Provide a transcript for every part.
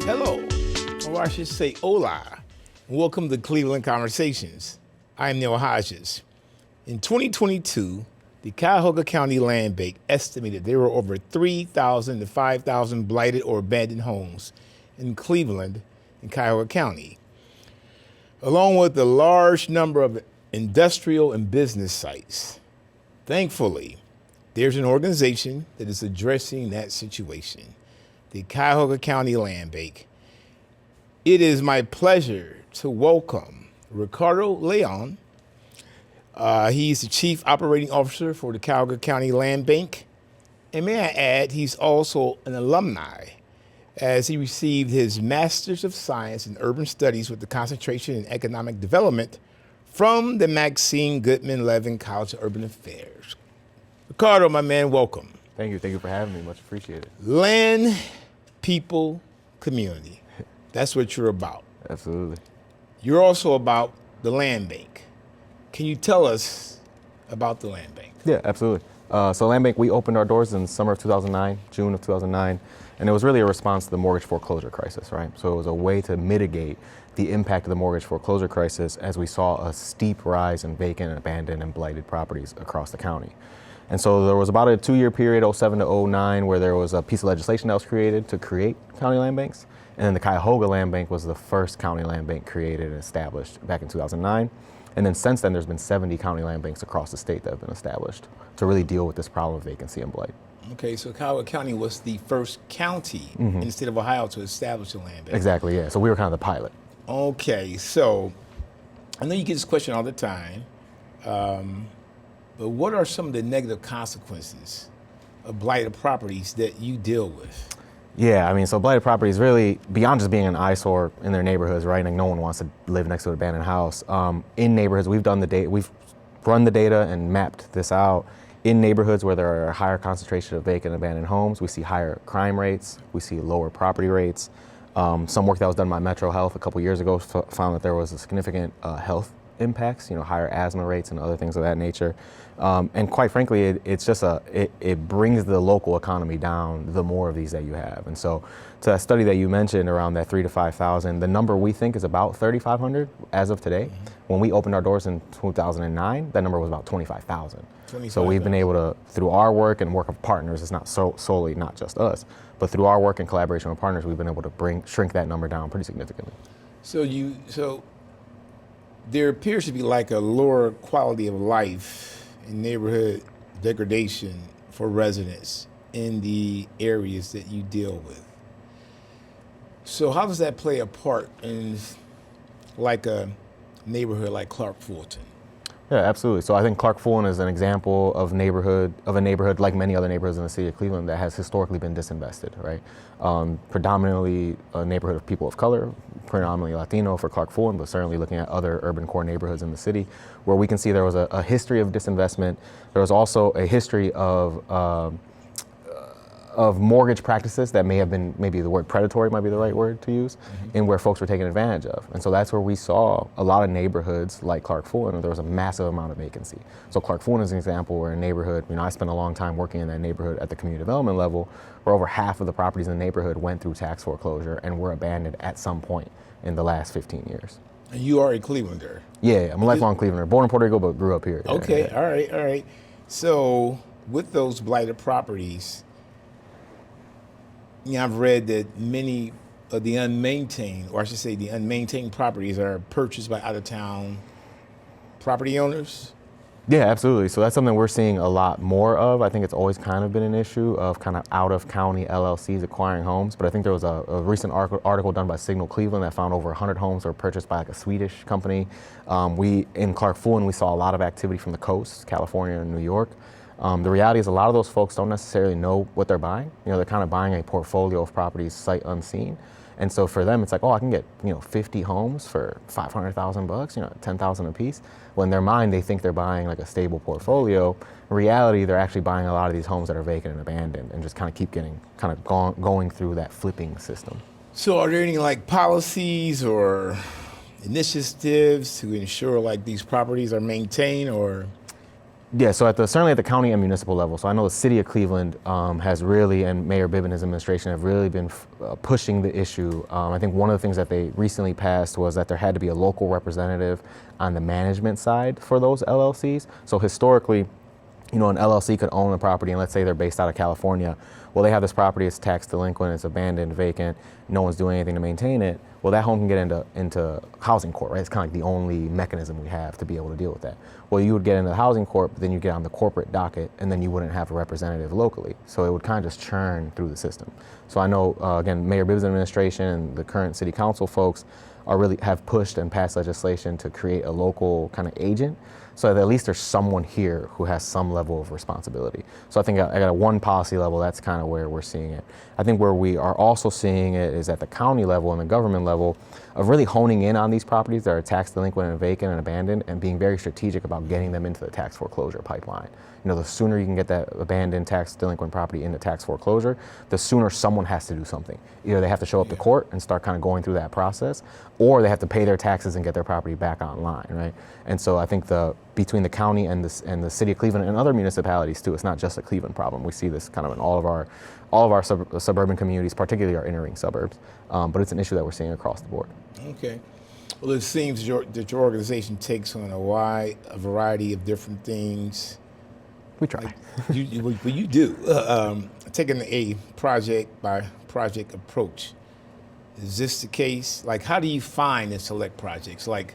Hello, or I should say hola, and welcome to Cleveland Conversations. I'm Neil Hodges. In 2022, the Cuyahoga County Land Bank estimated there were over 3,000 to 5,000 blighted or abandoned homes in Cleveland and Cuyahoga County, along with a large number of industrial and business sites. Thankfully, there's an organization that is addressing that situation, the Cuyahoga County Land Bank. It is my pleasure to welcome Ricardo León. He's the Chief Operating Officer for the Cuyahoga County Land Bank. And may I add, he's also an alumni, as he received his Master's of Science in Urban Studies with the concentration in Economic Development from the Maxine Goodman Levin College of Urban Affairs. Ricardo, my man, welcome. Thank you. Thank you for having me. Much appreciated. Land, people, community. That's what you're about. Absolutely. You're also about the Land Bank. Can you tell us about the Land Bank? Yeah, absolutely. So Land Bank, we opened our doors in summer of 2009, June of 2009, and it was really a response to the mortgage foreclosure crisis, right? So it was a way to mitigate the impact of the mortgage foreclosure crisis as we saw a steep rise in vacant, abandoned, and blighted properties across the county. And so there was about a 2-year period, 07 to 09, where there was a piece of legislation that was created to create county land banks. And then the Cuyahoga Land Bank was the first county land bank created and established back in 2009. And then since then, there's been 70 county land banks across the state that have been established to really deal with this problem of vacancy and blight. Okay, so Cuyahoga County was the first county in the state of Ohio to establish a land bank. Exactly, yeah. So we were kind of the pilot. Okay, so I know you get this question all the time, but what are some of the negative consequences of blighted properties that you deal with? Yeah, I mean, so blighted properties really, beyond just being an eyesore in their neighborhoods, right? Like no one wants to live next to an abandoned house. In neighborhoods, we've run the data and mapped this out. In neighborhoods where there are a higher concentration of vacant abandoned homes, we see higher crime rates, we see lower property rates. Some work that was done by Metro Health a couple years ago found that there was a significant health impacts, higher asthma rates and other things of that nature. And quite frankly, it brings the local economy down the more of these that you have. And so to that study that you mentioned around that 3,000 to 5,000, the number we think is about 3,500 as of today. When we opened our doors in 2009, that number was about 25,000. So we've been able to, through our work and work of partners, it's not solely not just us, but through our work in collaboration with partners, we've been able to shrink that number down pretty significantly. So there appears to be like a lower quality of life and neighborhood degradation for residents in the areas that you deal with. So how does that play a part in like a neighborhood like Clark-Fulton? Yeah, absolutely. So I think Clark-Fulton is an example of a neighborhood like many other neighborhoods in the city of Cleveland that has historically been disinvested, right? Predominantly a neighborhood of people of color, predominantly Latino for Clark-Fulton, but certainly looking at other urban core neighborhoods in the city where we can see there was a history of disinvestment. There was also a history of mortgage practices that may have been, maybe the word predatory might be the right word to use, and where folks were taken advantage of. And so that's where we saw a lot of neighborhoods like Clark-Fulton, where there was a massive amount of vacancy. So Clark-Fulton is an example where a neighborhood, I spent a long time working in that neighborhood at the community development level, where over half of the properties in the neighborhood went through tax foreclosure and were abandoned at some point in the last 15 years. And you are a Clevelander? Yeah, I'm a lifelong Clevelander, born in Puerto Rico, but grew up here. Okay, yeah. All right. So with those blighted properties, I've read that many of the unmaintained properties are purchased by out-of-town property owners. Yeah, absolutely. So that's something we're seeing a lot more of. I think it's always kind of been an issue of kind of out-of-county LLCs acquiring homes. But I think there was a recent article done by Signal Cleveland that found over 100 homes were purchased by like a Swedish company. In Clark-Fulton, we saw a lot of activity from the coast, California and New York. The reality is a lot of those folks don't necessarily know what they're buying. They're kind of buying a portfolio of properties sight unseen. And so for them, it's like, I can get 50 homes for $500,000, $10,000 a piece. Well, in their mind, they think they're buying like a stable portfolio. In reality, they're actually buying a lot of these homes that are vacant and abandoned, and just kind of going through that flipping system. So, are there any like policies or initiatives to ensure like these properties are maintained, or Yeah, so certainly at the county and municipal level. So I know the city of Cleveland has really, and Mayor Bibb and his administration have really been pushing the issue. I think one of the things that they recently passed was that there had to be a local representative on the management side for those LLCs. So historically, an LLC could own a property, and let's say they're based out of California. Well, they have this property, it's tax delinquent, it's abandoned, vacant, no one's doing anything to maintain it. Well, that home can get into housing court, right? It's kind of like the only mechanism we have to be able to deal with that. Well, you would get into the housing court, but then you get on the corporate docket, and then you wouldn't have a representative locally. So it would kind of just churn through the system. So I know, again, Mayor Bibb's administration and the current city council folks have pushed and passed legislation to create a local kind of agent, so that at least there's someone here who has some level of responsibility. So I think at a one policy level, that's kind of where we're seeing it. I think where we are also seeing it is at the county level and the government level of really honing in on these properties that are tax delinquent and vacant and abandoned, and being very strategic about getting them into the tax foreclosure pipeline. The sooner you can get that abandoned tax delinquent property into tax foreclosure, the sooner someone has to do something. Either they have to show up to court and start kind of going through that process, or they have to pay their taxes and get their property back online, right? And so I think between the county and the city of Cleveland and other municipalities too, it's not just a Cleveland problem. We see this kind of in all of our suburban communities, particularly our inner ring suburbs. But it's an issue that we're seeing across the board. Okay. Well, it seems that your organization takes on a variety of different things. We try. You do. Taking a project by project approach. Is this the case? Like, how do you find and select projects? Like,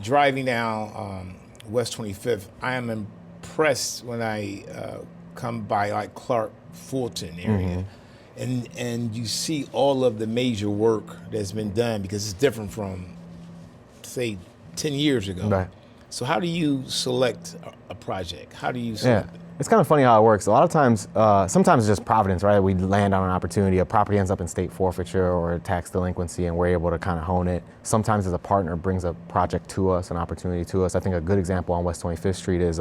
driving down West 25th, I am impressed when I come by like Clark-Fulton area, and you see all of the major work that's been done, because it's different from, say, 10 years ago. Right. So how do you select a project? How do you select it? It's kind of funny how it works. A lot of times, sometimes it's just providence, right? We land on an opportunity, a property ends up in state forfeiture or tax delinquency, and we're able to kind of hone it. Sometimes as a partner brings a project to us, an opportunity to us. I think a good example on West 25th Street is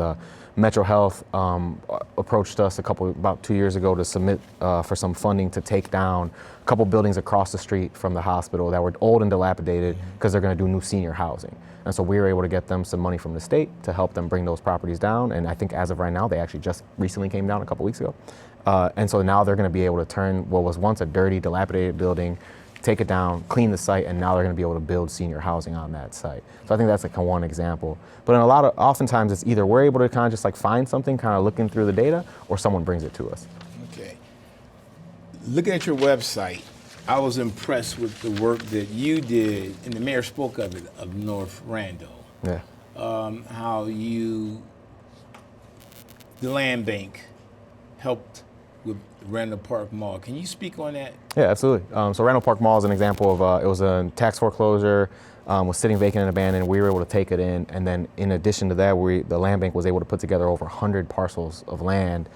Metro Health approached us about 2 years ago to submit for some funding to take down a couple buildings across the street from the hospital that were old and dilapidated, because they're going to do new senior housing. And so we were able to get them some money from the state to help them bring those properties down. And I think as of right now, they actually just recently came down a couple weeks ago. And so now they're going to be able to turn what was once a dirty, dilapidated building, take it down, clean the site, and now they're going to be able to build senior housing on that site. So I think that's like one example. But in oftentimes it's either we're able to kind of just like find something, kind of looking through the data, or someone brings it to us. Okay. Looking at your website, I was impressed with the work that you did, and the mayor spoke of it, of North Randall. Yeah. How the land bank helped with Randall Park Mall. Can you speak on that? Yeah, absolutely. So Randall Park Mall is an example of, it was a tax foreclosure, was sitting vacant and abandoned. We were able to take it in, and then in addition to that, the land bank was able to put together over 100 parcels of land,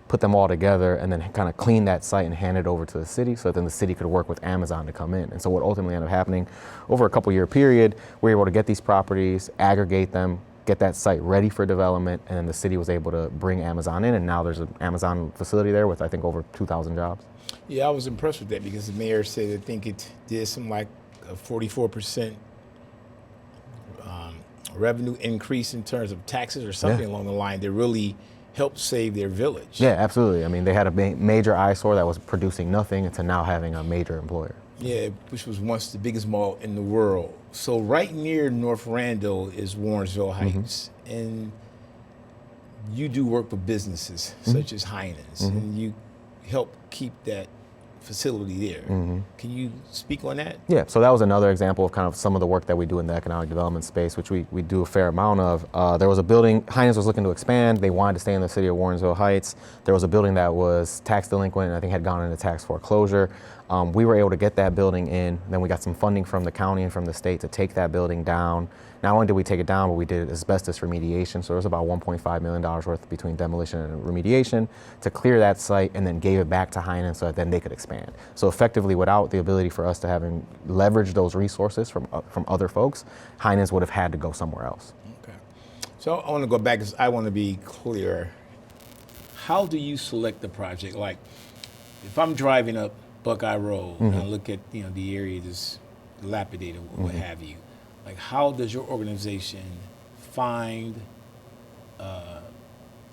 put them all together, and then kind of clean that site and hand it over to the city, so then the city could work with Amazon to come in. And so what ultimately ended up happening over a couple-year period, we were able to get these properties, aggregate them, get that site ready for development, and then the city was able to bring Amazon in, and now there's an Amazon facility there with, I think, over 2,000 jobs. Yeah, I was impressed with that, because the mayor said, I think it did something like a 44% revenue increase in terms of taxes or something along the line that really helped save their village. Yeah, absolutely. I mean, they had a major eyesore that was producing nothing into now having a major employer. Yeah, which was once the biggest mall in the world. So right near North Randall is Warrensville Heights, and you do work with businesses such as Heinen's, and you help keep that facility there. Can you speak on that? Yeah, so that was another example of kind of some of the work that we do in the economic development space, which we do a fair amount of. There was a building, Heinen's was looking to expand. They wanted to stay in the city of Warrensville Heights. There was a building that was tax delinquent and I think had gone into tax foreclosure. We were able to get that building in. Then we got some funding from the county and from the state to take that building down. Not only did we take it down, but we did asbestos remediation. So there was about $1.5 million worth between demolition and remediation to clear that site, and then gave it back to Heinen so that then they could expand. So effectively, without the ability for us to have leverage those resources from other folks, Heinen's would have had to go somewhere else. Okay. So I want to go back, because I want to be clear. How do you select the project? Like, if I'm driving up Buckeye Road and I look at the area that's dilapidated, what have you, like, how does your organization find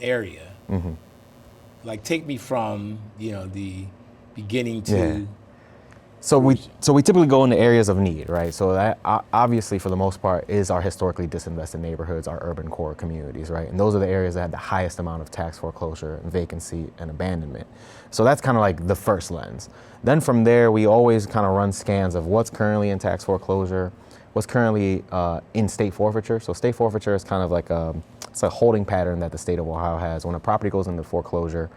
area. Like, take me from the beginning to. Yeah. So we typically go into areas of need, right? So that obviously, for the most part, is our historically disinvested neighborhoods, our urban core communities, right? And those are the areas that have the highest amount of tax foreclosure and vacancy and abandonment. So that's kind of like the first lens. Then from there, we always kind of run scans of what's currently in tax foreclosure, what's currently in state forfeiture. So state forfeiture is kind of like it's a holding pattern that the state of Ohio has. When a property goes into foreclosure,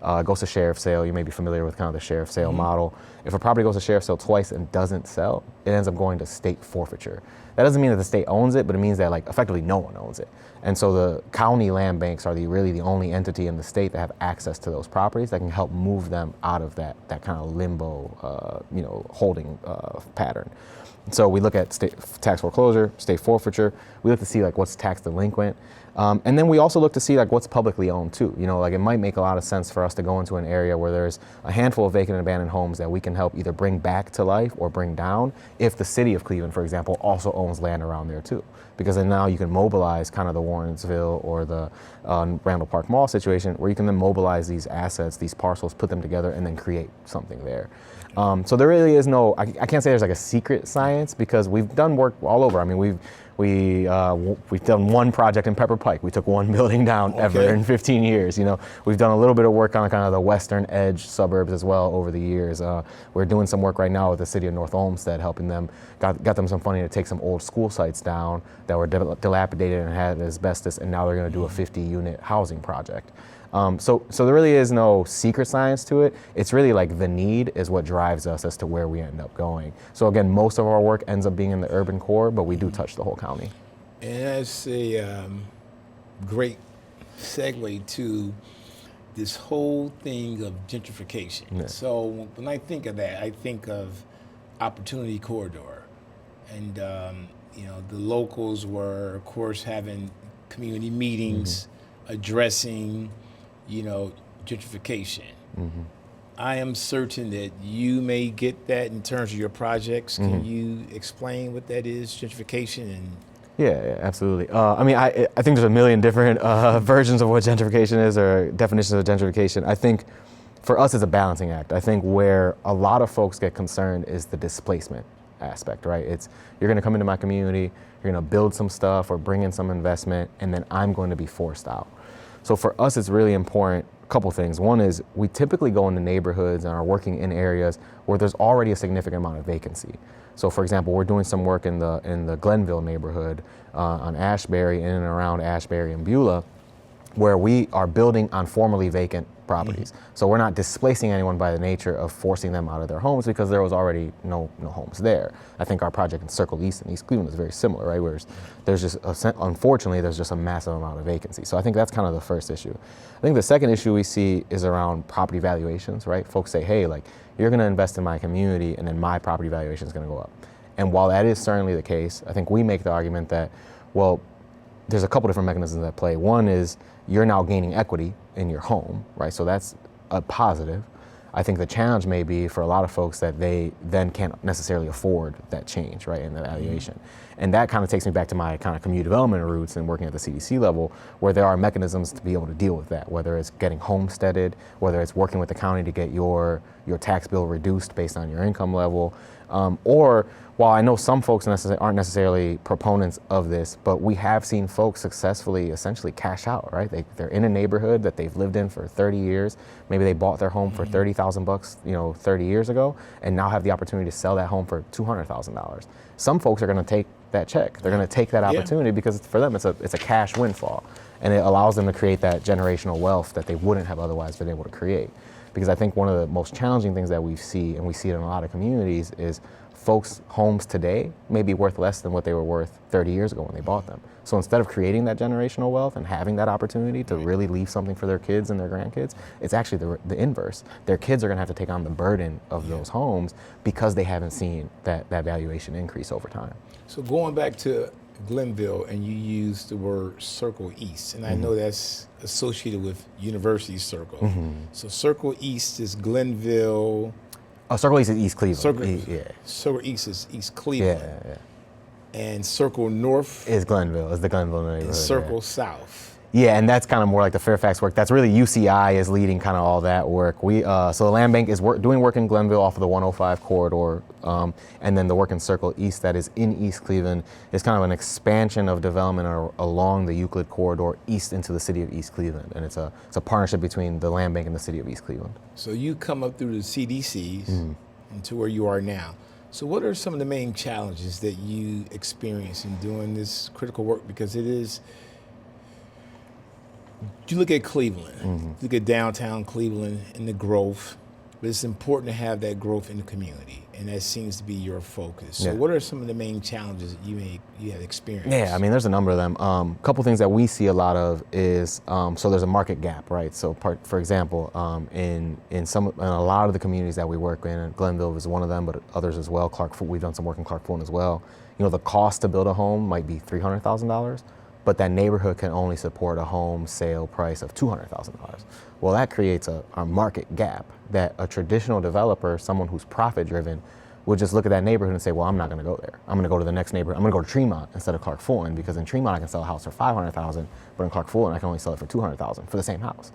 it goes to sheriff sale. You may be familiar with kind of the sheriff sale model. If a property goes to sheriff sale twice and doesn't sell, it ends up going to state forfeiture. That doesn't mean that the state owns it, but it means that like effectively no one owns it. And so the county land banks are really the only entity in the state that have access to those properties that can help move them out of that kind of limbo, holding pattern. So we look at state tax foreclosure, state forfeiture. We look to see like what's tax delinquent. And then we also look to see like what's publicly owned too. Like it might make a lot of sense for us to go into an area where there's a handful of vacant and abandoned homes that we can help either bring back to life or bring down if the city of Cleveland, for example, also owns land around there too. Because then now you can mobilize kind of the Warrensville or the Randall Park Mall situation where you can then mobilize these assets, these parcels, put them together and then create something there. So there really is no, I can't say there's like a secret science because we've done work all over. I mean, we've done one project in Pepper Pike. We took one building down ever in 15 years. We've done a little bit of work on kind of the western edge suburbs as well over the years. We're doing some work right now with the city of North Olmsted, helping them, got them some funding to take some old school sites down that were dilapidated and had asbestos, and now they're going to do a 50-unit housing project. So there really is no secret science to it. It's really like the need is what drives us as to where we end up going. So again, most of our work ends up being in the urban core, but we do touch the whole county. And that's a great segue to this whole thing of gentrification. Yeah. So when I think of that, I think of Opportunity Corridor. And, the locals were, of course, having community meetings, addressing gentrification. I am certain that you may get that in terms of your projects. Can you explain what that is, gentrification? And Yeah, absolutely. I think there's a million different versions of what gentrification is or definitions of gentrification. I think for us it's a balancing act. I think where a lot of folks get concerned is the displacement aspect, right? It's you're going to come into my community, you're going to build some stuff or bring in some investment, and then I'm going to be forced out. So for us, it's really important, a couple things. One is we typically go into neighborhoods and are working in areas where there's already a significant amount of vacancy. So for example, we're doing some work in the Glenville neighborhood on Ashbury, in and around Ashbury and Beulah, where we are building on formerly vacant properties. So we're not displacing anyone by the nature of forcing them out of their homes because there was already no homes there. I think our project in Circle East in East Cleveland is very similar, right? Where there's just, unfortunately, there's just a massive amount of vacancy. So I think that's kind of the first issue. I think the second issue we see is around property valuations, right? Folks say, hey, like, you're gonna invest in my community and then my property valuation is gonna go up. And while that is certainly the case, I think we make the argument that, well, there's a couple different mechanisms at play. One is you're now gaining equity in your home, right? So that's a positive. I think the challenge may be for a lot of folks that they then can't necessarily afford that change, right, in the valuation. And that kind of takes me back to my kind of community development roots and working at the CDC level, where there are mechanisms to be able to deal with that, whether it's getting homesteaded, whether it's working with the county to get your tax bill reduced based on your income level, or while I know some folks aren't necessarily proponents of this, but we have seen folks successfully essentially cash out, right? They're in a neighborhood that they've lived in for 30 years. Maybe they bought their home for $30,000, 30 years ago, and now have the opportunity to sell that home for $200,000. Some folks are going to take that check. They're going to take that opportunity because for them it's a cash windfall, and it allows them to create that generational wealth that they wouldn't have otherwise been able to create. Because I think one of the most challenging things that we see, and we see it in a lot of communities, is folks' homes today may be worth less than what they were worth 30 years ago when they bought them. So instead of creating that generational wealth and having that opportunity to really leave something for their kids and their grandkids, it's actually the inverse. Their kids are gonna have to take on the burden of those homes because they haven't seen that valuation increase over time. So going back to Glenville, and you used the word Circle East, and I know that's associated with University Circle. So Circle East is Glenville. Circle East is East Cleveland. Circle East is East Cleveland. Yeah. And Circle North is Glenville, is the Glenville neighborhood. and Circle South Yeah, and that's kind of more like the Fairfax work. That's really UCI is leading kind of all that work. So the Land Bank is doing work in Glenville off of the 105 corridor, and then the work in Circle East that is in East Cleveland is kind of an expansion of development along the Euclid corridor east into the city of East Cleveland, and it's a partnership between the Land Bank and the city of East Cleveland. So you come up through the CDCs into where you are now. So what are some of the main challenges that you experience in doing this critical work? Because it is. You look at Cleveland, look at downtown Cleveland and the growth, but it's important to have that growth in the community, and that seems to be your focus. So what are some of the main challenges that you have experienced? Yeah, I mean, there's a number of them. A couple things that we see a lot of is, so there's a market gap, right? So for example, in a lot of the communities that we work in, Glenville is one of them, but others as well. We've done some work in Clark-Fulton as well. You know, the cost to build a home might be $300,000. But that neighborhood can only support a home sale price of $200,000. Well, that creates a market gap that a traditional developer, someone who's profit driven, would just look at that neighborhood and say, well, I'm not gonna go there. I'm gonna go to the next neighborhood. I'm gonna go to Tremont instead of Clark-Fulton, because in Tremont I can sell a house for $500,000, but in Clark-Fulton I can only sell it for $200,000 for the same house.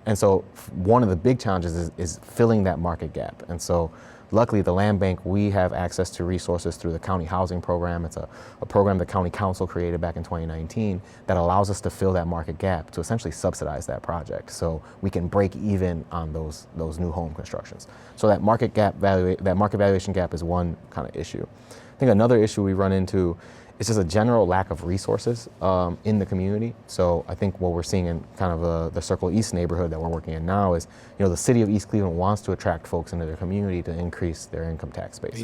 And so one of the big challenges is filling that market gap. And so luckily, the Land Bank, we have access to resources through the county housing program. It's a program the county council created back in 2019 that allows us to fill that market gap to essentially subsidize that project, so we can break even on those new home constructions. So that market valuation gap is one kind of issue. I think another issue we run into is just a general lack of resources in the community. So I think what we're seeing in kind of the Circle East neighborhood that we're working in now is, you know, the city of East Cleveland wants to attract folks into their community to increase their income tax base.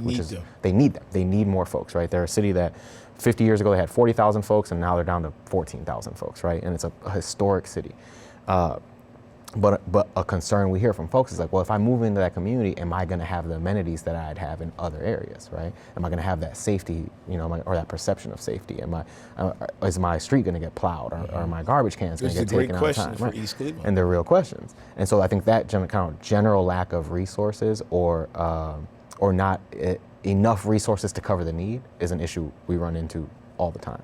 They need them. They need more folks, right? They're a city that 50 years ago they had 40,000 folks, and now they're down to 14,000 folks, right? And it's a historic city. But a concern we hear from folks is like, well, if I move into that community, am I going to have the amenities that I'd have in other areas, right? Am I going to have that safety, you know, or that perception of safety? Is my street going to get plowed, or are my garbage cans going to get taken out of time? This is a great question for East Cleveland. And they're real questions. And so I think that kind of general lack of resources or not enough resources to cover the need is an issue we run into all the time.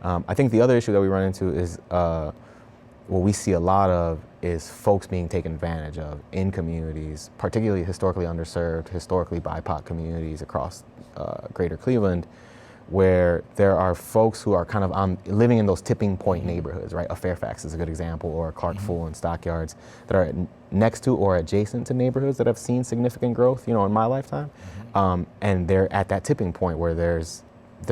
I think the other issue that we run into is what we see a lot of is folks being taken advantage of in communities, particularly historically underserved, historically BIPOC communities across greater Cleveland, where there are folks who are kind of living in those tipping point neighborhoods, right? A Fairfax is a good example, or Clark-Fulton, Stockyards, that are next to or adjacent to neighborhoods that have seen significant growth, you know, in my lifetime. And they're at that tipping point where there's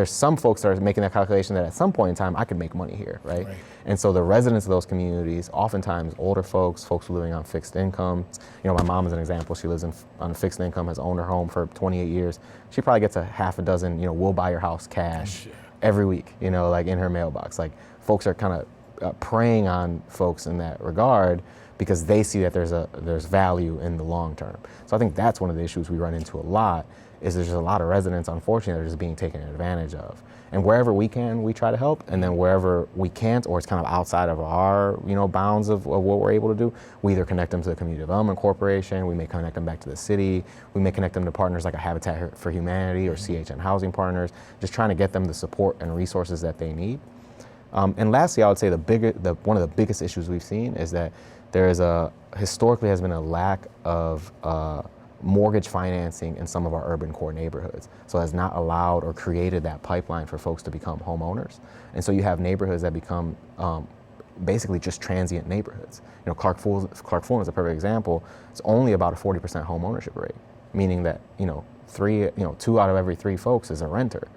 some folks that are making that calculation that at some point in time I could make money here, right? And so the residents of those communities, oftentimes older folks who are living on fixed income. You know, my mom is an example. She lives on a fixed income, has owned her home for 28 years. She probably gets a half a dozen, you know, we'll buy your house cash every week, you know, like in her mailbox. Like folks are kind of preying on folks in that regard because they see that there's value in the long term. So I think that's one of the issues we run into a lot. Is there's just a lot of residents, unfortunately, that are just being taken advantage of. And wherever we can, we try to help. And then wherever we can't, or it's kind of outside of our, you know, bounds of what we're able to do, we either connect them to the Community Development Corporation, we may connect them back to the city, we may connect them to partners like a Habitat for Humanity or CHN Housing Partners, just trying to get them the support and resources that they need. And lastly, I would say one of the biggest issues we've seen is that there is historically has been a lack of mortgage financing in some of our urban core neighborhoods. So it has not allowed or created that pipeline for folks to become homeowners. And so you have neighborhoods that become basically just transient neighborhoods. You know, Clark-Fulton is a perfect example. It's only about a 40% home ownership rate, meaning that, you know, 2 out of every 3 folks is a renter.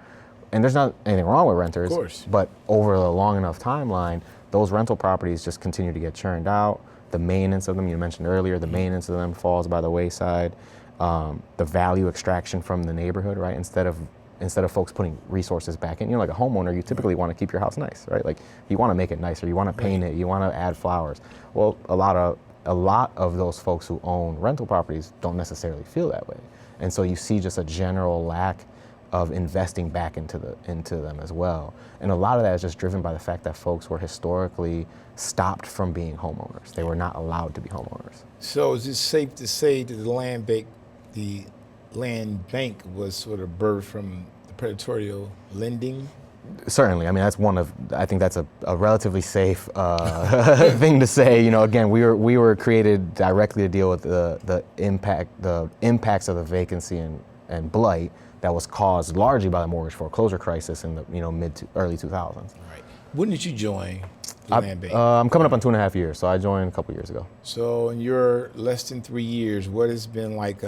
And there's not anything wrong with renters, of course, but over a long enough timeline, those rental properties just continue to get churned out. The maintenance of them, you mentioned earlier, the maintenance of them falls by the wayside. The value extraction from the neighborhood, right? Instead of folks putting resources back in, you know, like a homeowner, you typically want to keep your house nice, right? Like you want to make it nicer, you want to paint it, you want to add flowers. Well, a lot of those folks who own rental properties don't necessarily feel that way, and so you see just a general lack of investing back into them as well. And a lot of that is just driven by the fact that folks were historically stopped from being homeowners. They were not allowed to be homeowners. So is it safe to say that the land bank was sort of birthed from the predatory lending Certainly. I mean, I think that's a relatively safe thing to say. You know, again, we were created directly to deal with the impacts of the vacancy and blight that was caused largely by the mortgage foreclosure crisis in the mid to early 2000s. Right. When did you join the Land Bank? I'm coming up on 2.5 years, so I joined a couple years ago. So in your less than 3 years, what has been like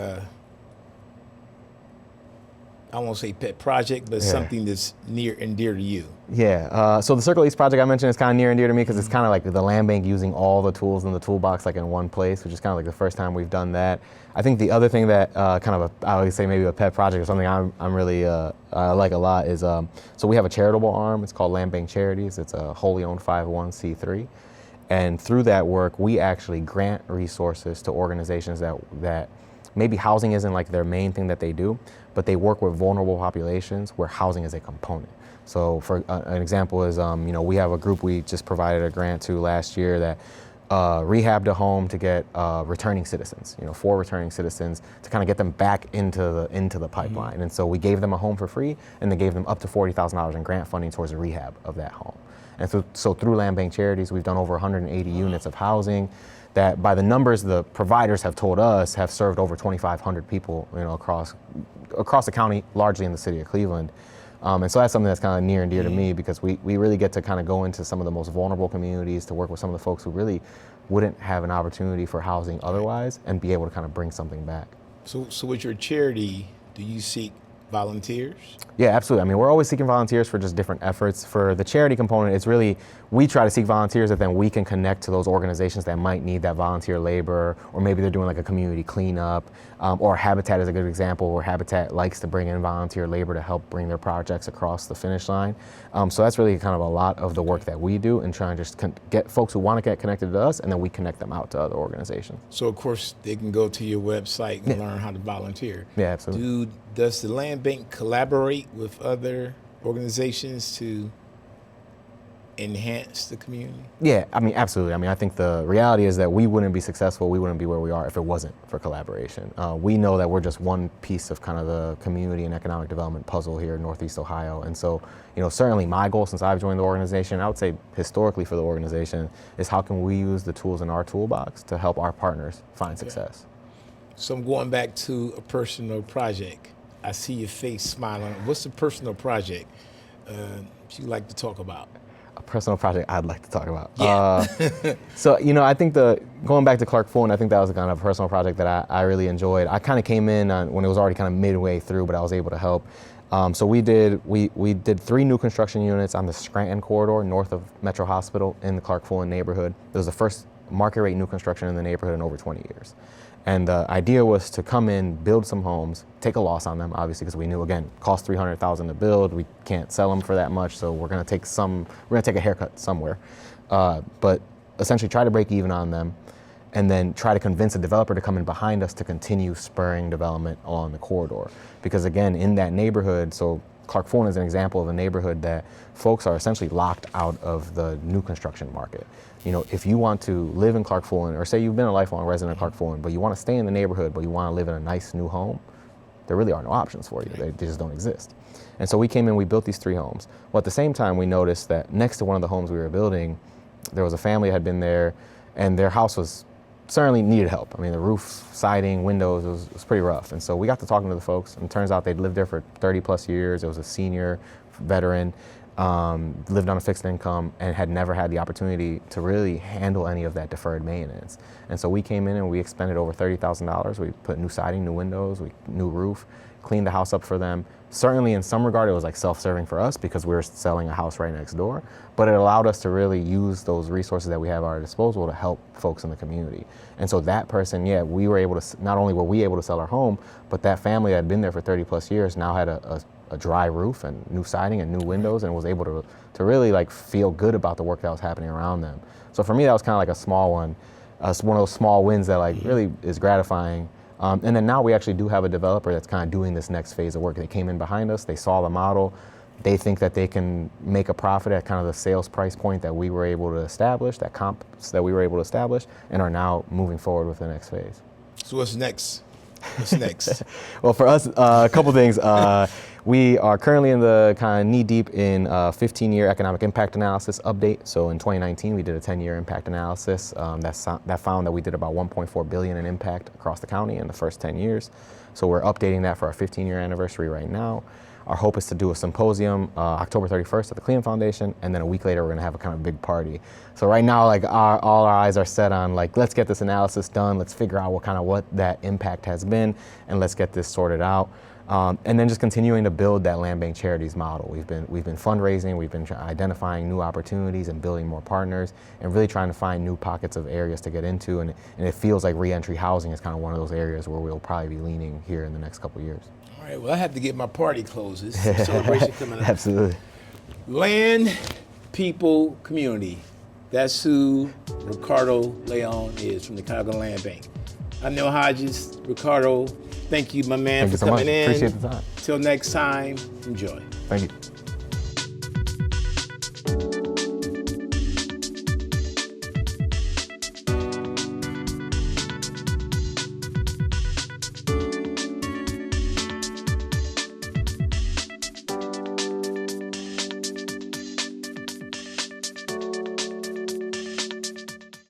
I won't say pet project, but something that's near and dear to you? Yeah, so the Circle East project I mentioned is kind of near and dear to me because it's kind of like the land bank using all the tools in the toolbox like in one place, which is kind of like the first time we've done that. I think the other thing that I would say maybe a pet project or something I'm really I like a lot is so we have a charitable arm. It's called Land Bank Charities. It's a wholly owned 501c3, and through that work we actually grant resources to organizations that maybe housing isn't like their main thing that they do, but they work with vulnerable populations where housing is a component. So for an example is, we have a group we just provided a grant to last year that rehabbed a home to get returning citizens, 4 returning citizens to kind of get them back into the pipeline. And so we gave them a home for free, and they gave them up to $40,000 in grant funding towards the rehab of that home. And so through Land Bank Charities, we've done over 180 units of housing that, by the numbers the providers have told us, have served over 2,500 people, across the county, largely in the city of Cleveland. And so that's something that's kind of near and dear to me because we really get to kind of go into some of the most vulnerable communities to work with some of the folks who really wouldn't have an opportunity for housing otherwise and be able to kind of bring something back. So with your charity, do you seek volunteers? Yeah, absolutely. I mean, we're always seeking volunteers for just different efforts. For the charity component, it's really, we try to seek volunteers that then we can connect to those organizations that might need that volunteer labor, or maybe they're doing like a community cleanup, or Habitat is a good example where Habitat likes to bring in volunteer labor to help bring their projects across the finish line. So that's really kind of a lot of the work that we do and try and just get folks who want to get connected to us, and then we connect them out to other organizations. So of course they can go to your website and learn how to volunteer. Yeah, absolutely. Does the Land Bank collaborate with other organizations to enhance the community? Yeah, I mean, absolutely. I mean, I think the reality is that we wouldn't be successful, we wouldn't be where we are if it wasn't for collaboration. We know that we're just one piece of kind of the community and economic development puzzle here in Northeast Ohio. And so, certainly my goal since I've joined the organization, I would say historically for the organization, is how can we use the tools in our toolbox to help our partners find success? So I'm going back to a personal project. I see your face smiling. What's the personal project you like to talk about? A personal project I'd like to talk about. Yeah. So, I think going back to Clark-Fulton, I think that was a kind of personal project that I really enjoyed. I kind of came in when it was already kind of midway through, but I was able to help. So we did 3 new construction units on the Scranton corridor north of Metro Hospital in the Clark-Fulton neighborhood. It was the first market rate new construction in the neighborhood in over 20 years. And the idea was to come in, build some homes, take a loss on them, obviously, because we knew, again, cost $300,000 to build. We can't sell them for that much, so we're going to take a haircut somewhere. But essentially try to break even on them, and then try to convince a developer to come in behind us to continue spurring development along the corridor. Because again, in that neighborhood, so Clark-Fulton is an example of a neighborhood that folks are essentially locked out of the new construction market. If you want to live in Clark-Fulton, or say you've been a lifelong resident of Clark-Fulton, but you want to stay in the neighborhood, but you want to live in a nice new home, there really are no options for you. They just don't exist. And so we came in, we built these 3 homes. Well, at the same time, we noticed that next to one of the homes we were building, there was a family that had been there, and their house was certainly needed help. I mean, the roof, siding, windows, it was pretty rough. And so we got to talking to the folks, and it turns out they'd lived there for 30 plus years. It was a senior veteran, lived on a fixed income, and had never had the opportunity to really handle any of that deferred maintenance. And so we came in and we expended over $30,000. We put new siding, new windows, new roof, cleaned the house up for them. Certainly in some regard, it was like self-serving for us because we were selling a house right next door, but it allowed us to really use those resources that we have at our disposal to help folks in the community. And so that person, we were able to, not only were we able to sell our home, but that family that had been there for 30 plus years now had a dry roof and new siding and new windows, and was able to really like feel good about the work that was happening around them. So for me, that was kind of like a small one, one of those small wins that like really is gratifying. And then now we actually do have a developer that's kind of doing this next phase of work. They came in behind us, they saw the model, they think that they can make a profit at kind of the sales price point that we were able to establish, that comps that we were able to establish, and are now moving forward with the next phase. So what's next? What's next? Well, for us, a couple things. We are currently in the kind of knee deep in 15-year economic impact analysis update. So in 2019, we did a 10-year impact analysis that found that we did about 1.4 billion in impact across the county in the first 10 years. So we're updating that for our 15-year anniversary right now. Our hope is to do a symposium October 31st at the Cleveland Foundation, and then a week later we're gonna have a kind of big party. So right now, like all our eyes are set on like, let's get this analysis done, let's figure out what that impact has been, and let's get this sorted out. And then just continuing to build that land bank charities model. We've been fundraising, we've been identifying new opportunities and building more partners, and really trying to find new pockets of areas to get into. And it feels like reentry housing is kind of one of those areas where we'll probably be leaning here in the next couple of years. All right, well, I have to get my party closes. Celebration coming up. Absolutely. Land, people, community. That's who Ricardo León is from the Cuyahoga Land Bank. I'm Neil Hodges. Ricardo, thank you, my man, Thank you for so coming much. in. Appreciate the time. Till next time, enjoy. Thank you.